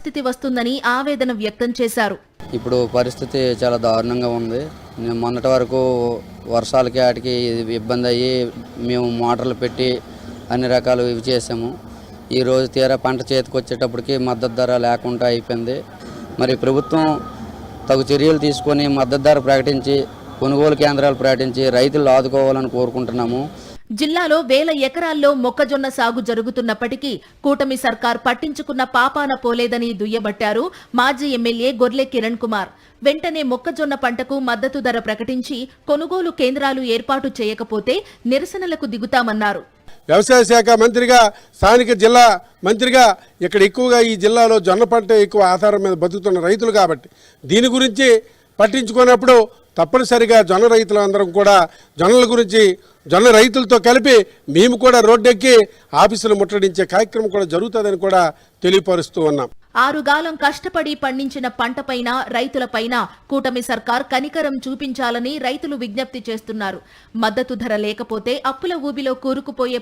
స్థితి వస్తుందని ఆవేదన వ్యక్తం చేశారు. ఇప్పుడు పరిస్థితి చాలా దారుణంగా ఉంది. మొన్నటి వరకు వర్షాలకి వాటికి ఇబ్బంది అయ్యి మేము మోటార్లు పెట్టి అన్ని రకాలు ఇవి చేసాము. ఈరోజు తీరా పంట చేతికి వచ్చేటప్పటికి మద్దతు ధర లేకుండా అయిపోయింది. మరి ప్రభుత్వం తగు చర్యలు తీసుకొని మద్దతు ధర ప్రకటించి కొనుగోలు కేంద్రాలు ప్రకటించి రైతులు ఆదుకోవాలని కోరుకుంటున్నాము. జిల్లాలో వేల ఎకరాల్లో మొక్కజొన్న సాగు జరుగుతున్నప్పటికీ కూటమి సర్కార్ పట్టించుకున్న పాపాన పోలేదని దుయ్యబట్టారు మాజీ ఎమ్మెల్యే గొర్లె కిరణ్ కుమార్. వెంటనే మొక్కజొన్న పంటకు మద్దతు ధర ప్రకటించి కొనుగోలు కేంద్రాలు ఏర్పాటు చేయకపోతే నిరసనలకు దిగుతామన్నారు. వ్యవసాయ శాఖ మంత్రిగా, స్థానిక జిల్లా మంత్రిగా ఇక్కడ ఎక్కువగా ఈ జిల్లాలో జొన్న పంట ఎక్కువ ఆధారం మీద బతుకుతున్న రైతులు కాబట్టి దీని గురించి పట్టించుకున్నప్పుడు తప్పనిసరిగా జొన్న రైతులందరం కూడా జొన్నల గురించి జొన్న రైతులతో కలిపి మేము కూడా రోడ్డెక్కి ఆఫీసులు ముట్టడించే కార్యక్రమం కూడా జరుగుతుందని కూడా తెలియపరుస్తూ ఉన్నాం. ఆరుగాలం కష్టపడి పండించిన పంటపైన రైతులపైన కూటమి సర్కార్ కనికరం చూపించాలని రైతులు విజ్ఞప్తి చేస్తున్నారు. మద్దతు ధర లేకపోతే అప్పుల ఊబిలో కూరుకుపోయే